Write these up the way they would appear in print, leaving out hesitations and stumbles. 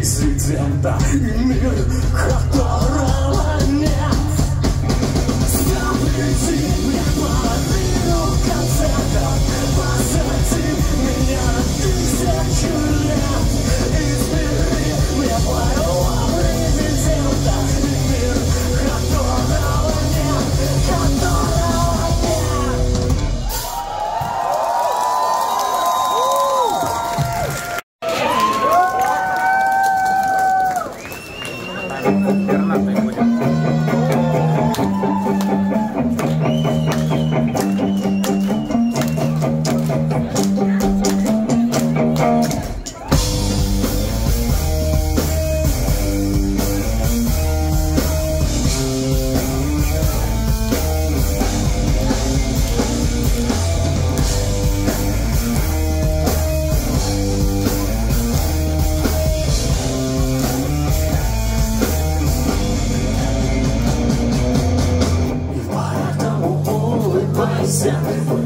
президента и мир, которого нет. Запрети мне половину концертов, посади меня на 1000 лет. Избери мне моего президента и мир, которого нет, которого нет. Пернатый будет.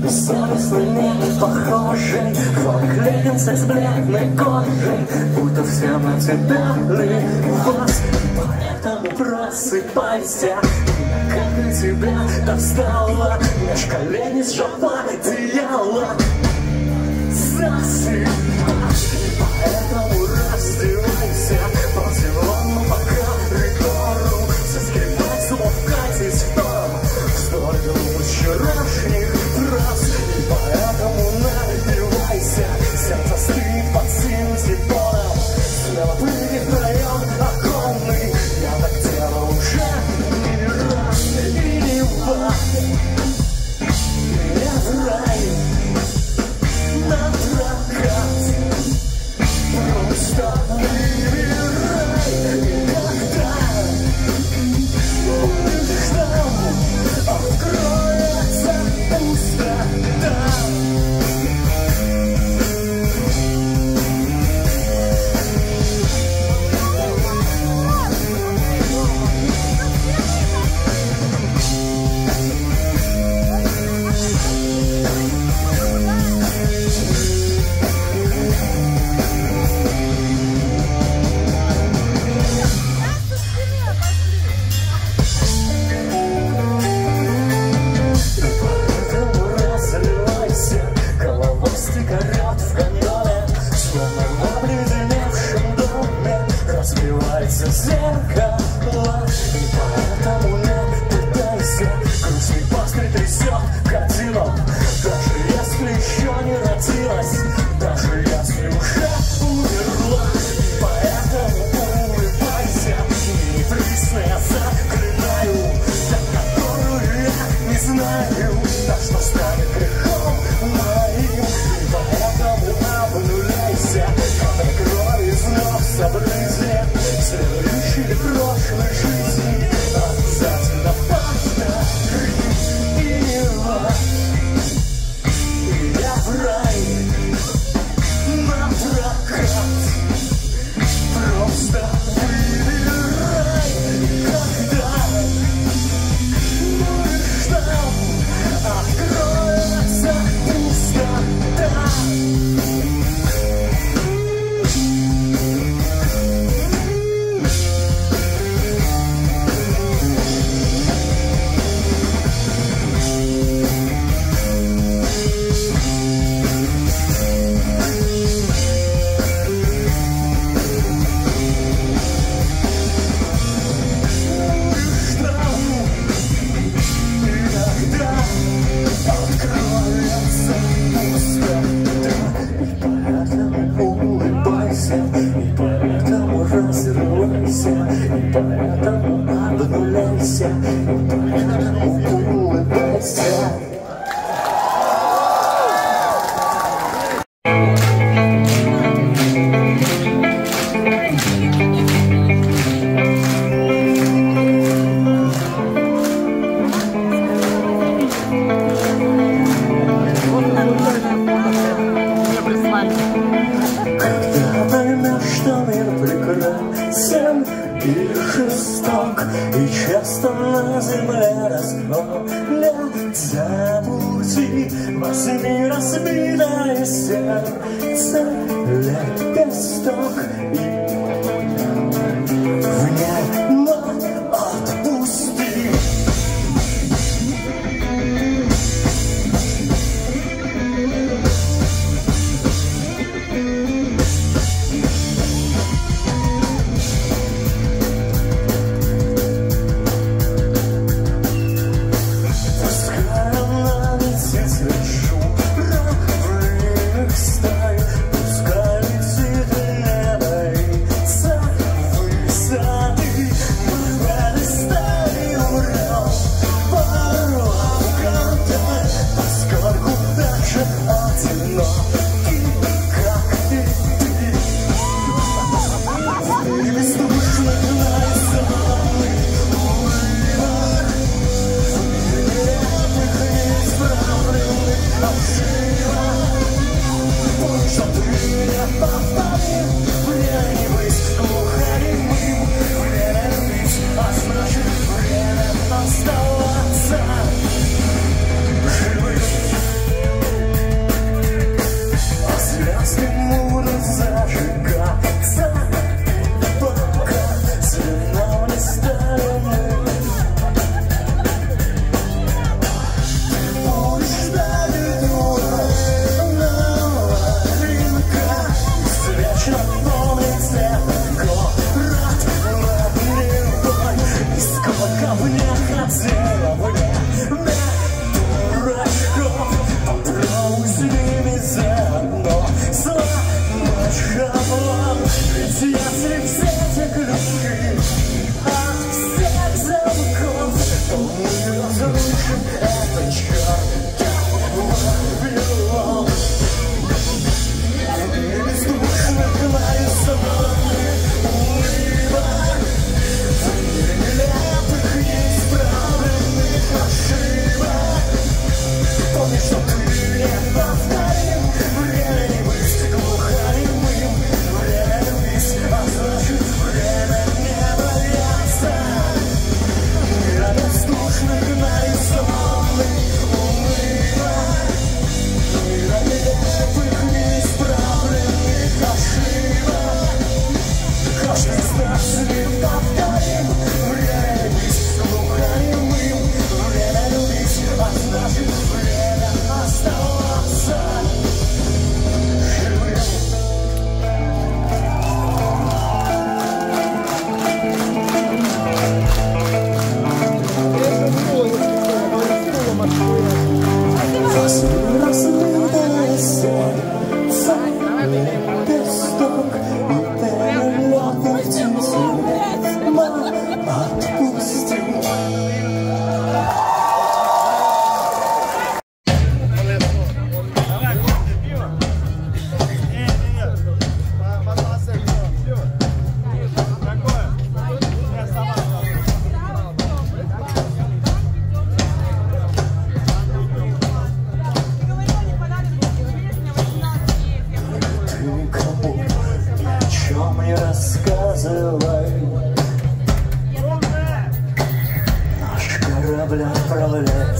Бессовестный, не похожий, хвалится с бледной кожей, будто все на тебя плевать. Поэтому просыпайся, как и тебя достала, меж колени сжала одеяло. Засыпай, поэтому раздевайся по дивану, по коридору, заскрипай, замолкай здесь столько вчерашних раз, и поэтому напивайся, сердце стынет под силой телефоном, смело прыгай в район оконный, я так делал уже не раз и не два. Нет, рай, на прокат. в зеркало, и поэтому не пытайся. Грустный пастырь трясет картину, даже если еще не родилась, даже если уже умерла. И поэтому улыбайся, непристная заклинаю, та, которую я не знаю, так что станет грехом моим. И поэтому обнуляйся, когда кровь из ног собрызет следующей прошлой жизни. Обязательно повтори его, и я в рай на прокат. Просто выбирай, когда будешь там, откроется пустота. И поэтому разрывайся, и поэтому обнуляйся, и поэтому улыбайся. Что мир прекрасен и жесток, и часто на земле расходятся пути. Возьми разбитое сердце, лепесток, и в небо отпусти. Пускай летит небо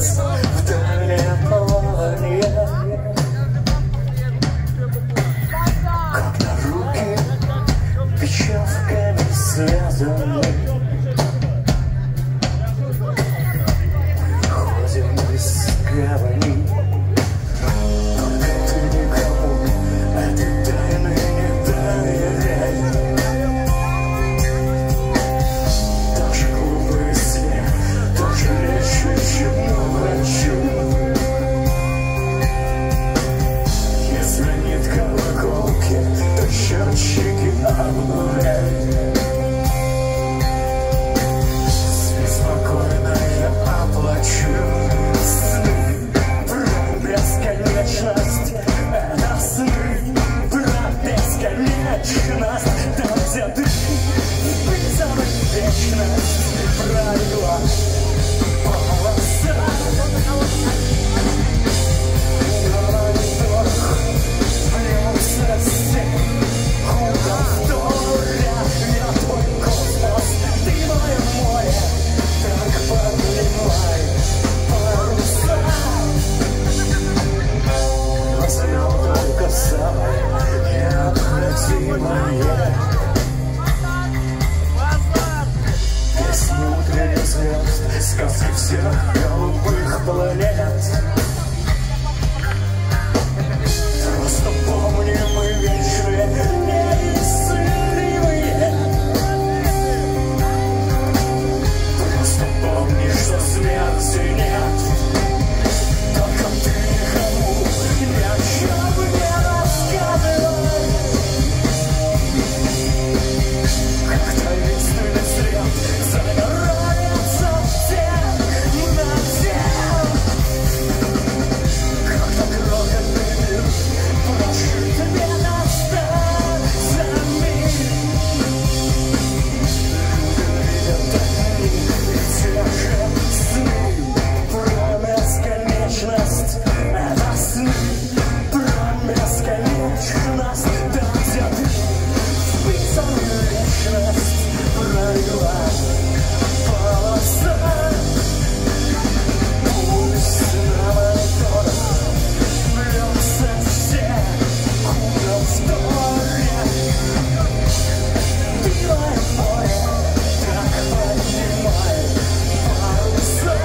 месяц вдали от плавания, когда руки бечевками связаны, ходим без гавани. Только ты никому этой тайны не доверяй. Даже глупый смех, даже лечащему врачу. Если нет колоколки, то счетчики обнуляй. Спи спокойно, я оплачу сны про бесконечность. Это сны про бесконечность. Там, где ты вписана вечность, пролегла полоса. На мониторах вьется сеть, худо-вдоря. Я твой космос, ты мое море. Так поднимай паруса. Возьмем только самое необходимое. Песни утренних звезд, сказки всех голубых планет. Просто помни, мы вечные, неисцелимые. Просто помни, что смерти нет. Только ты никому ни о чем не рассказывай. Как таинственный свет загорается всех на всех. Как-то крохотный мир прошит метастазами. Видят одни и те же сны про бесконечность. Это сны про бесконечность. Там, где ты вписан в вечность, пролегла полоса. Пусть на мониторах вьется все худо-вдоря. Ты мое море, так поднимай паруса.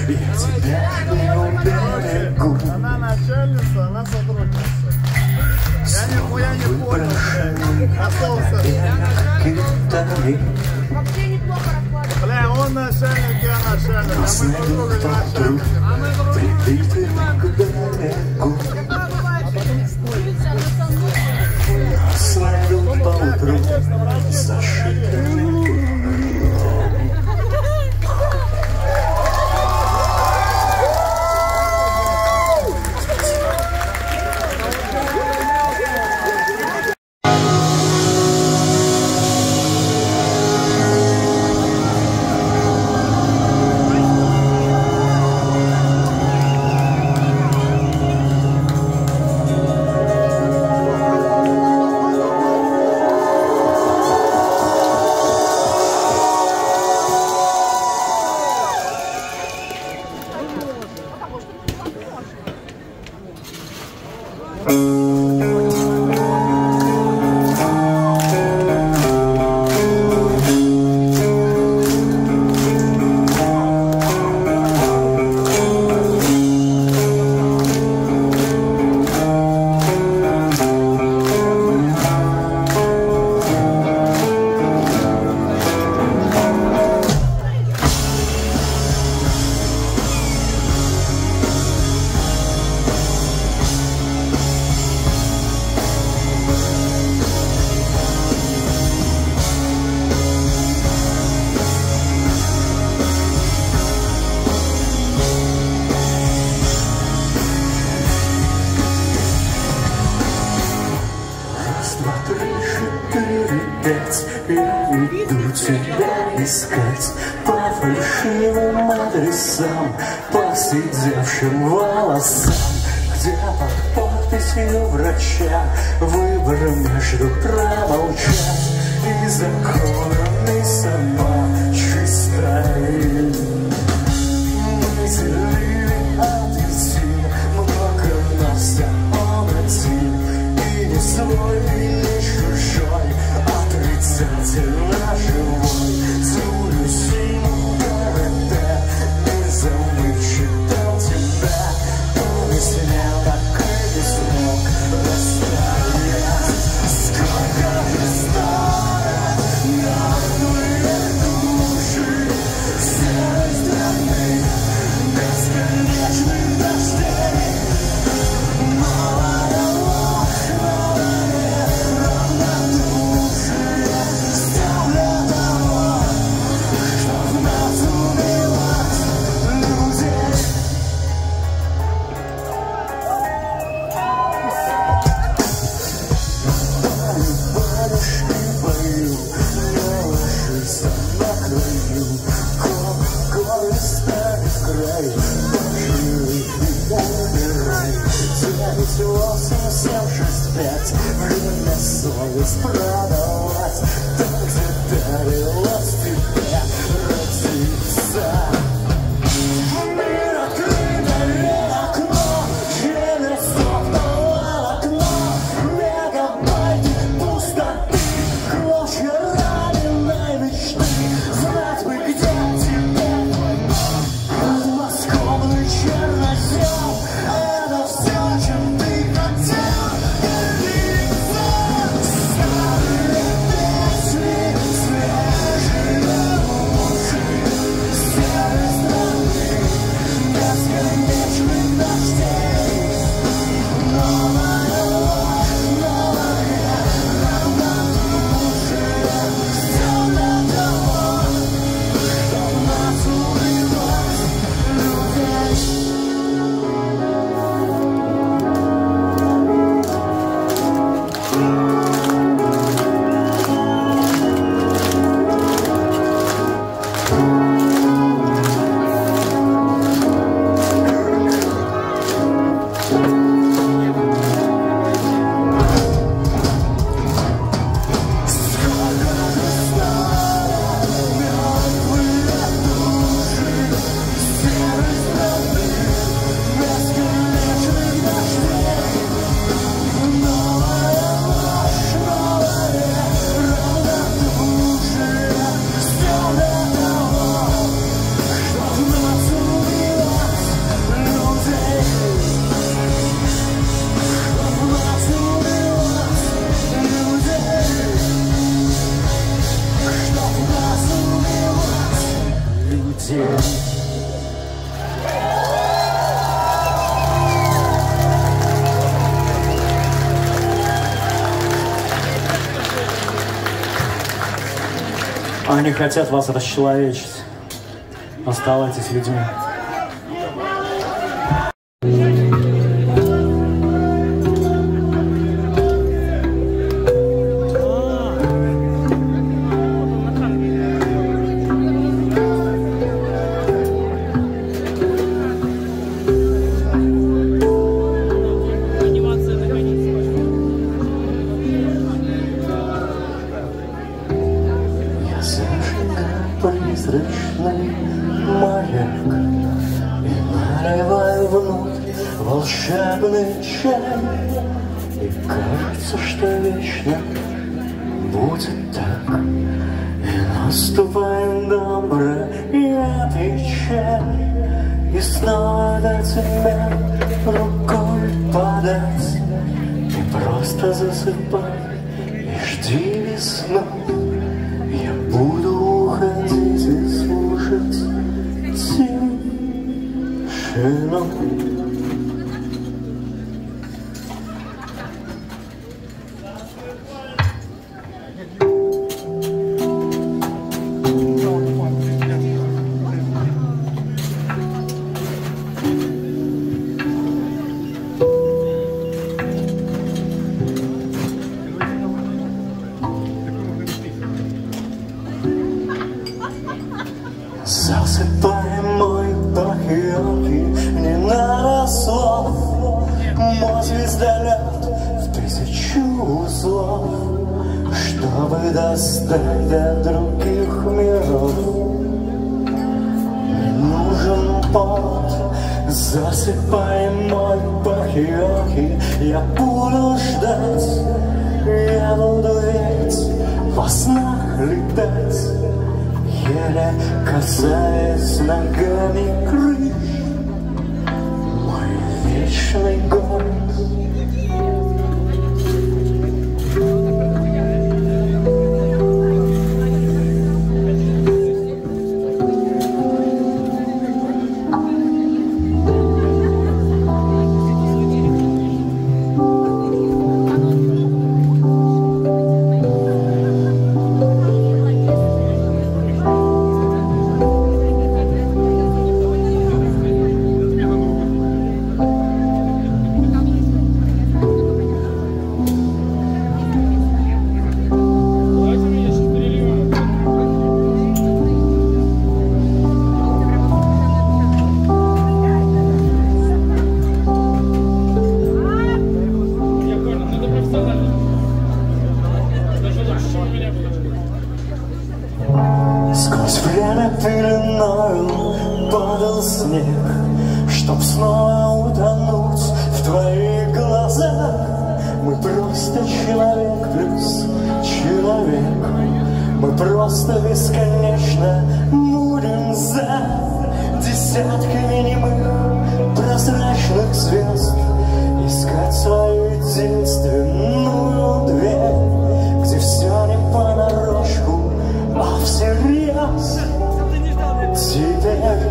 Я тебя не уберегу. Она начальница, она сотрудница. Я нихуя не понял, блядь. Остался. Вообще неплохо раскладывать. Бля, он начальник, я начальник. А мы друг друга не начальники. Прибитый к берегу. Сладу поутру зашитый. опять я иду тебя искать по фальшивым адресам, по сидевшим волосам, где под подписью врача выбор между промолчать и законами сама чистая. Мы делили апельсин, много нас, а он один, и не свой, и не чужой, отрицательно живой. Ту Люсину ДРТ, безумный читал тебя, объяснял, как и не смог расстоять. Сколько историй, мертвые души, серой страны, бесконечных дождей. Новая ложь, новое равнодушие, все для того, чтоб нас убивать людей. Батюшки пою, не ложись на краю, горы ставит в край, поживи и умирай. 9, 8, 7, 6, 5, время совесть продавать, там, где дарилась тебе родиться. Мир открытое окно, через софтовое окно, мегабайты пустоты, клочья раненой мечты. Знать бы, где теперь твой дом, подмосковный чернозем. Это все, чем ты хотел делиться. Старые песни, свежие уши, серой страны, бесконечных дождей. Новая ложь, новое равнодушие, все для того, чтоб нас убивать людей. Они хотят вас расчеловечить. Оставайтесь людьми. Я зажигаю призрачный маяк и наливаю внутрь волшебный чай. И кажется, что вечно будет так. И наступает добрый и отвечай. И снова до тебя рукой подать. И просто засыпай и жди весну. Я буду уходить и слушать тишину. тысячу слов, чтобы достать до других миров. Мне нужен пот, засыпай мой бахиоки. Я буду ждать, я буду ведь во снах летать, еле касаясь ногами крыш. Мой вечный город. Сквозь время пеленою падал снег, чтоб снова утонуть в твоих глазах. Мы просто человек плюс человек, мы просто бесконечно будем за десятками немых прозрачных звезд искать свою единственную дверь, где все не понарошку, а всерьез. Теперь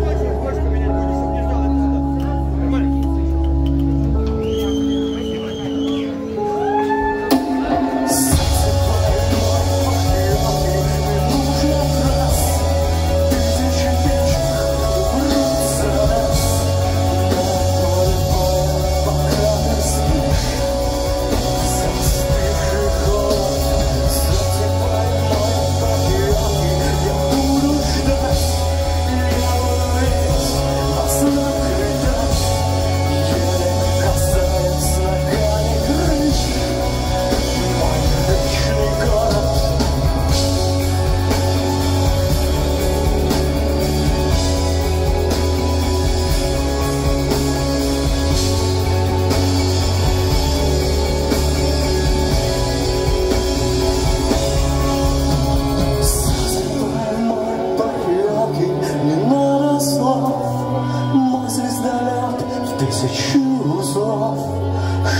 тысячу слов,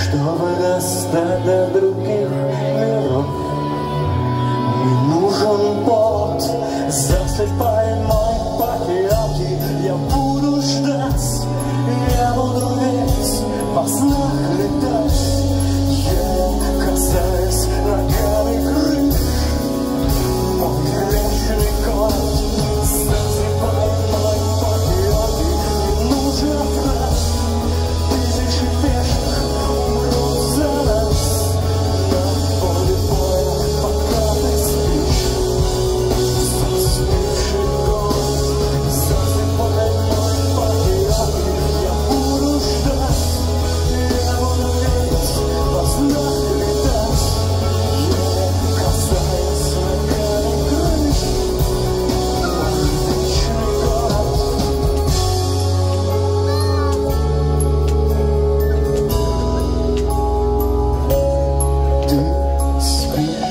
чтобы достать до других миров. Мне нужен пот, засыпай мой пакеты. Я буду ждать, я буду ведь во снах летать, еле касаясь ногами крыш. Мой вечный город, засыпай мой пакеты. Мне нужен пот, тысячи пеших умрут за нас на поле боя, пока ты спишь. Заспивший город, засыпай мой пакеты. Я буду ждать, я буду верить, во снах летать, еле касаясь ногами крыш. Мой вечный город. Ты спишь.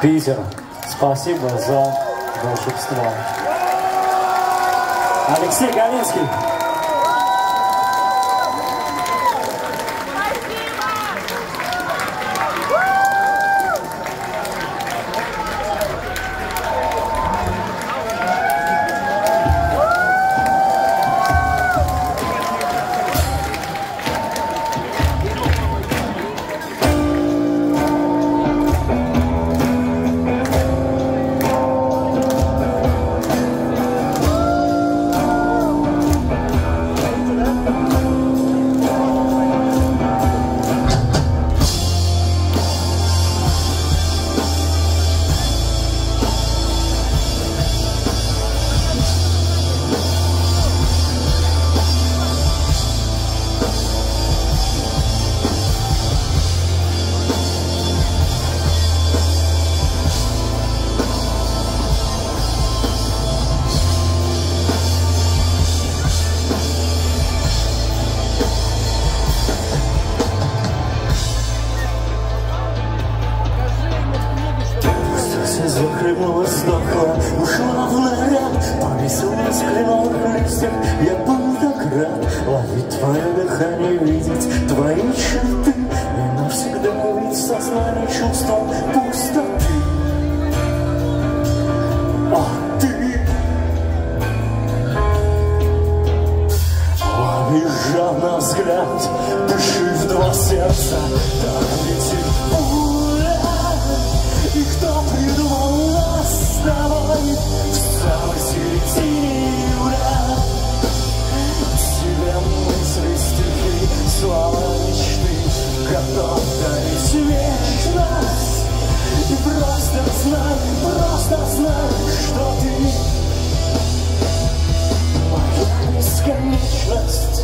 Питер, спасибо за волшебство. Алексей Галинский. Захлебнулась, сдохла, ушла в наряд, повесилась в кленовых листьях. Я был так рад ловить твое дыхание, видеть твои черты и навсегда увидеть сознание чувством пустоты. А ты ловишь жадно взгляд, дыши в два сердца, так летит пуля. И кто придумал нас с тобой в самой середине июля? Тебе мысли, стихи, слова, мечты готов дарить вечность. И просто знай, что ты моя бесконечность.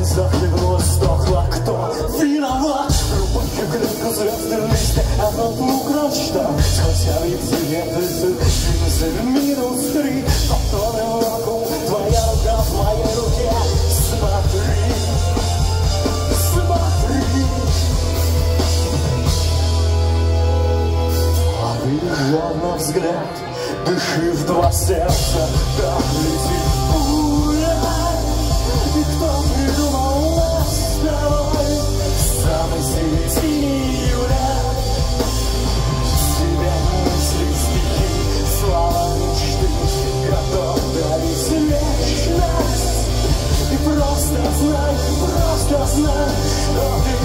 Захлебнулась, сдохла, кто виноват? Рубахи в клетку звездным листе, а ноутбук прочитал. Сквозь объективе минус 3, повторный вакуум, твоя рука в моей руке. Смотри, смотри. Лови жадно взгляд, дыши в два сердца, так летит пуля. И кто придумал нас с тобой в самой середине июля? Тебя мысли, стихи, слова, мечты готов дарить вечность. И просто знай, что ты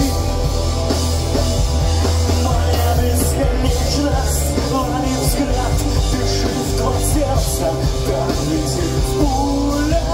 моя бесконечность. Лови взгляд, дыши в два сердца, так летит пуля.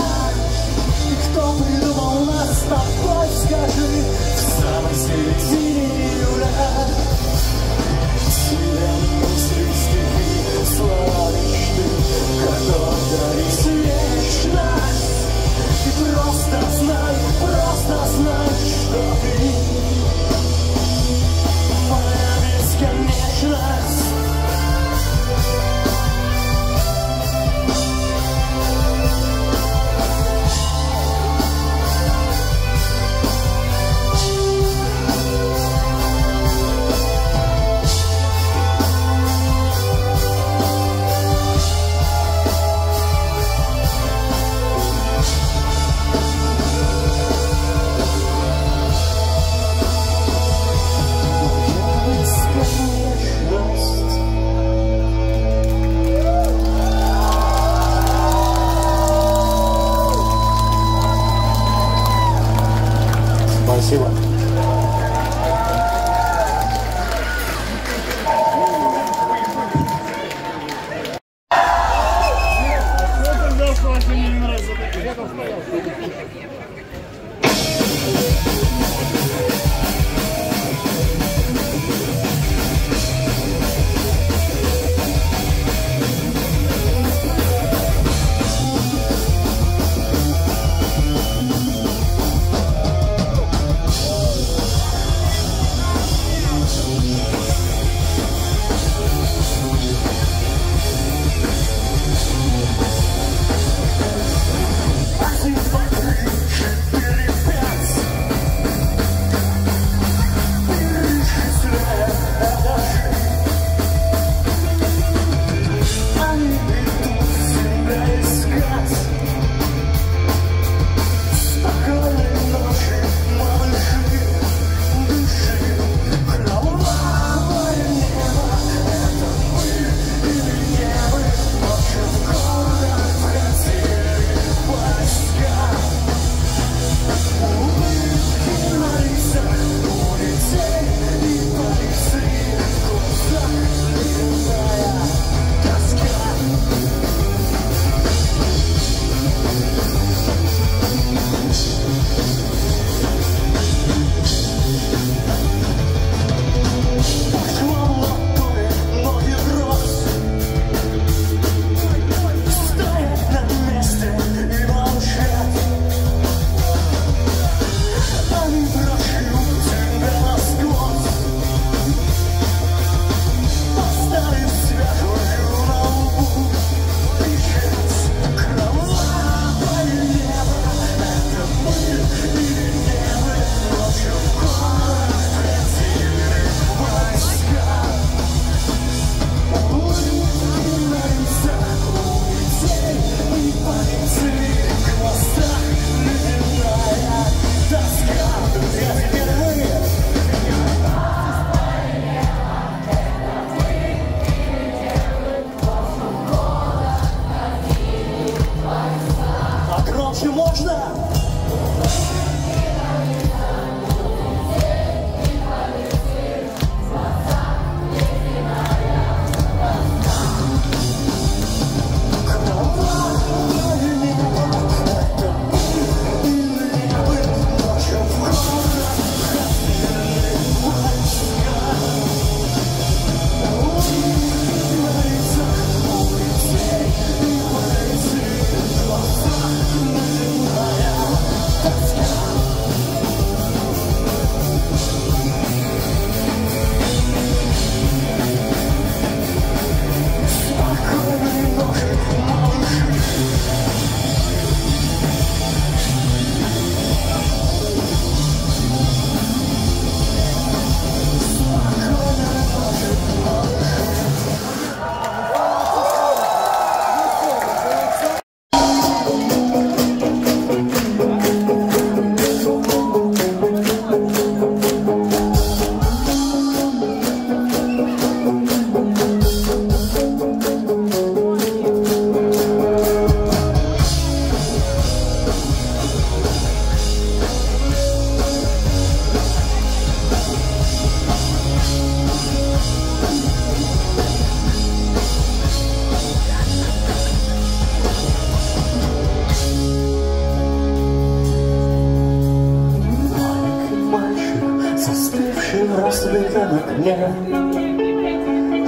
на окне.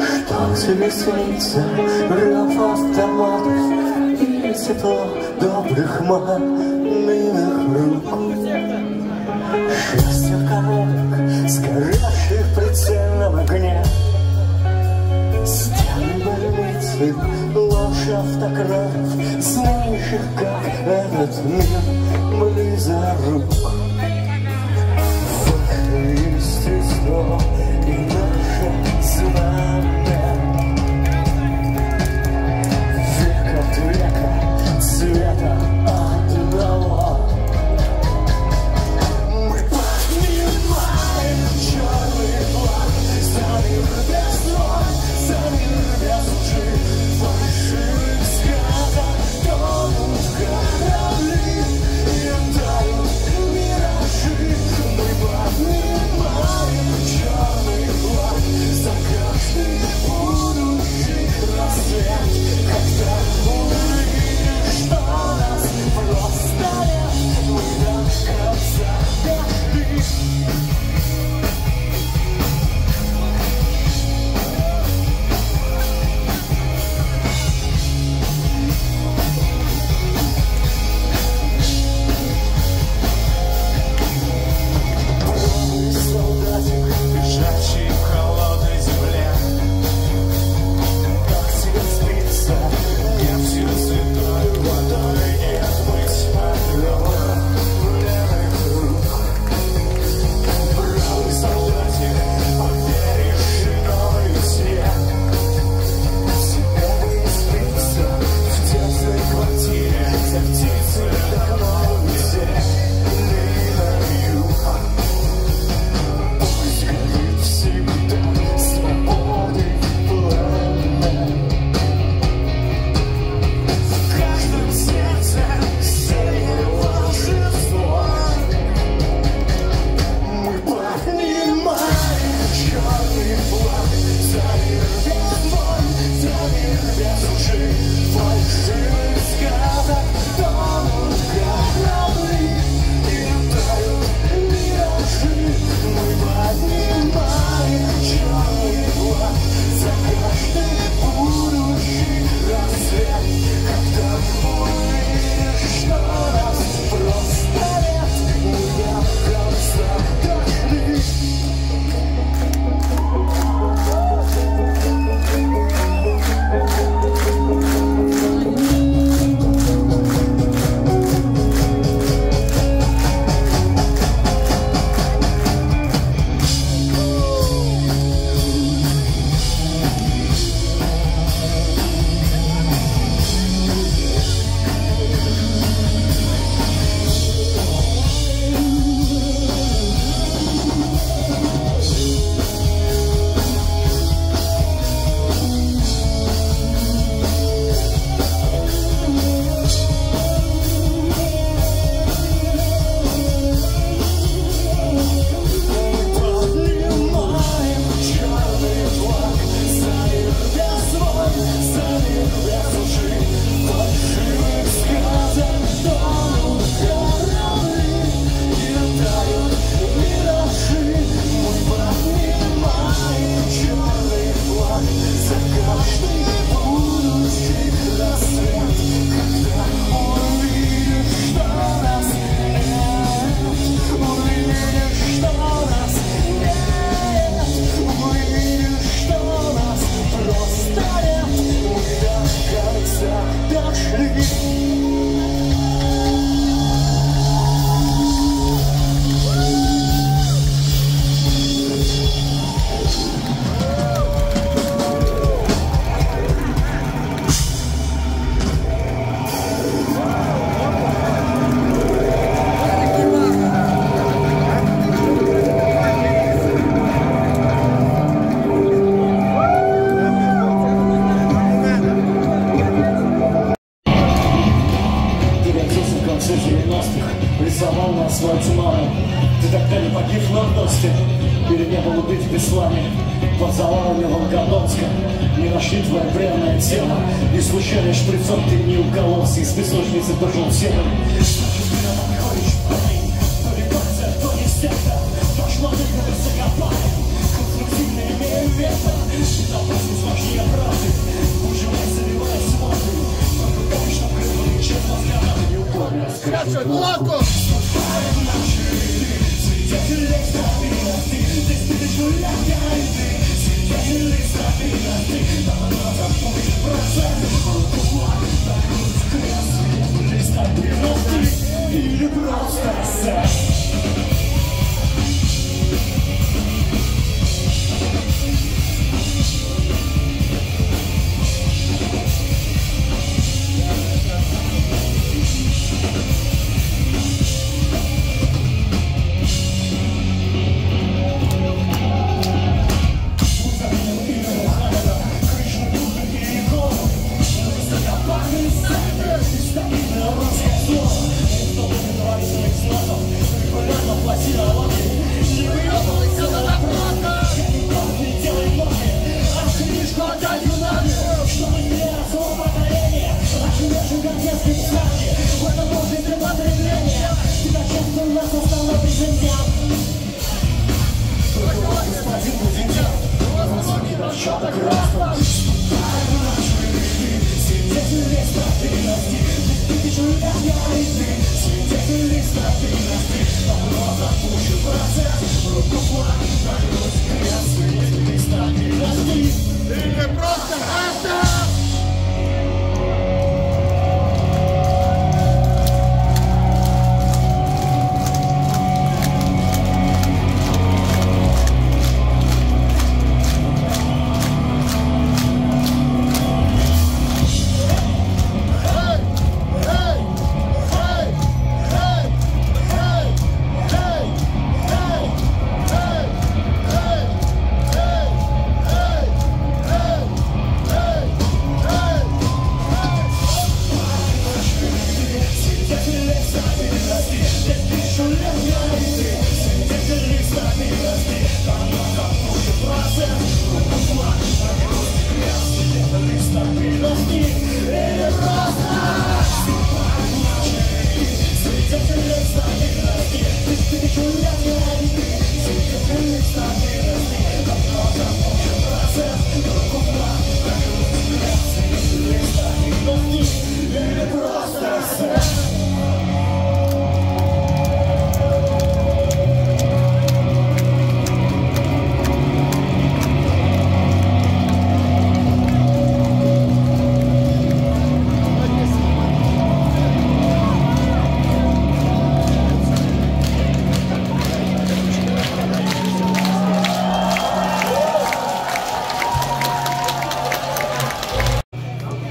Что тебе снится, рев автоматов или тепло добрых маминых рук? Счастье коробок, сгоревших в прицельном огне. Стены больницы, ложь автократов, знающих, как этот мир близорук. Ваше естество и наше знамя, век от века цвета одного. Мы поднимаем черный флаг за мир без войн, за мир без лжи. В фальшивых сказках тонут корабли и тают миражи. Мы поднимаем черный флаг за каждый будущий рассвет. Когда увидишь, что нас просто нет, мы до конца дошли. Лежащий в холодной земле, как тебе спится, не все святой водой, нет быть отлёва левых рук. Бравый солдатик, поверишь новой весне, тебе не спится в тесной квартире, где птицы давно улетели на юг. Пусть горит всегда свободы пламя, в каждом сердце синее волшебство. Мы поднимаем черный флаг за мир без войн, за мир без лжи. В фальшивых сказках тонут корабли и тают миражи. Мы поднимаем черный флаг за каждый будущий рассвет. Когда увидишь, что нас просто нет, мы до конца дошли. Или не было быть в Беслане, под завалами Волгодонска. Не нашли твое бренное тело, и случайно шприцом ты не укололся, из песочницы пошел в землю. Значит, ты нам отходишь в парень, то ли концерт, то не секта, пошло ты закопаем. это. Безопасность важнее правды. Выживай, заливай смотры. Только помни, что крыло и честно взглядом не упорно скажут лодку. Свидетелей стабильности, ты спишь нуля, я и ты. Свидетелей стабильности, там назад будет процесс. Нагрузь крест, свидетелей стабильности или просто секс.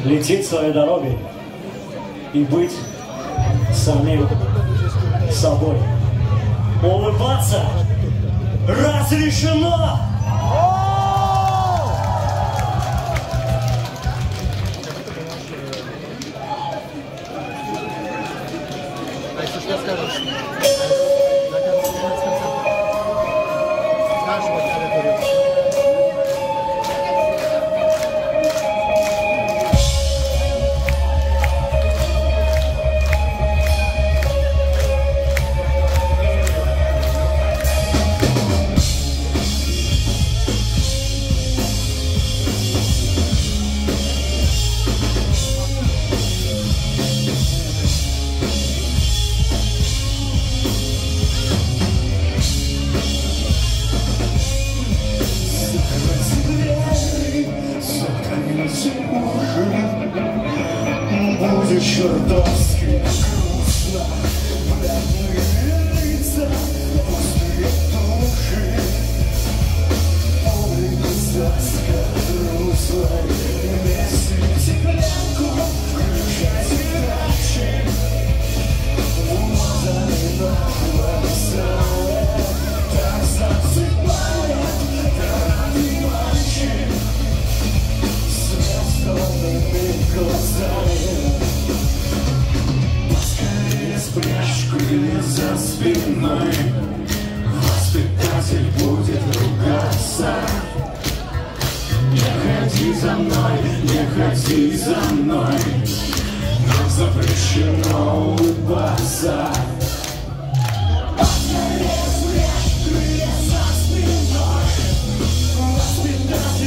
Лететь своей дорогой и быть самим собой. Улыбаться разрешено! А если что скажешь? Скажешь, вот я говорю. Будет чертовски грустно. Бледные лица, пустые души. Улица скотрусла. Месите пленку, включайте дальше. Умазали на глаза. Так засыпает град мальчик с бездонными глазами. Поскорее спрячь крылья за спиной. Воспитатель будет ругаться. Не ходи за мной, не ходи за мной. Нам запрещено улыбаться. Поскорее спрячь крылья за спиной. Воспитатель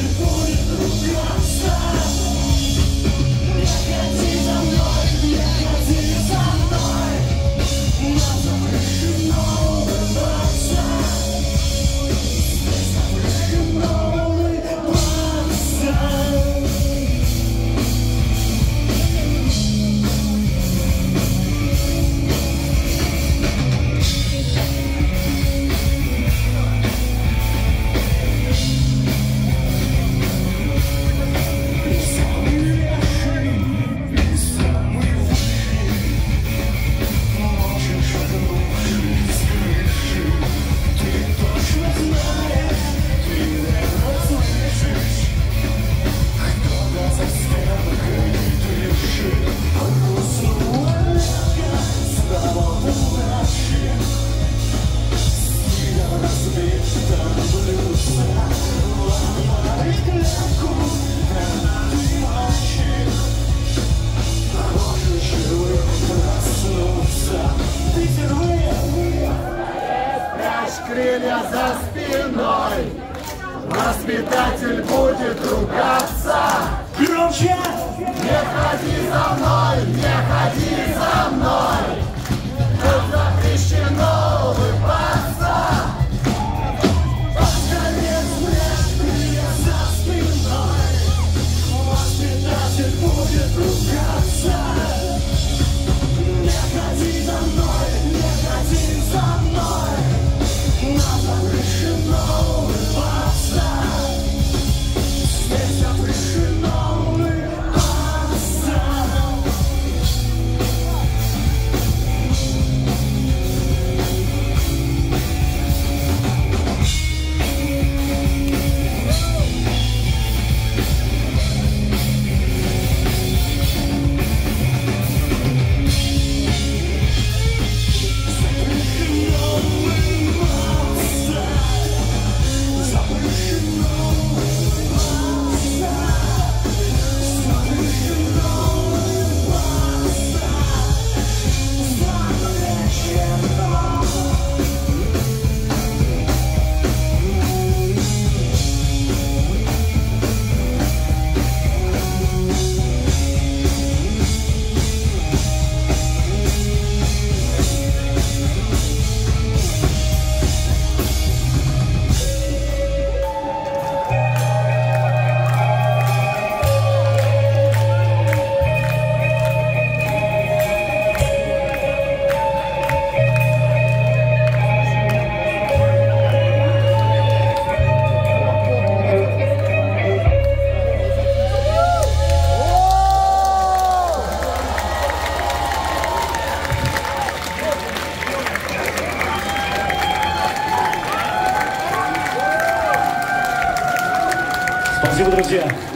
друзья.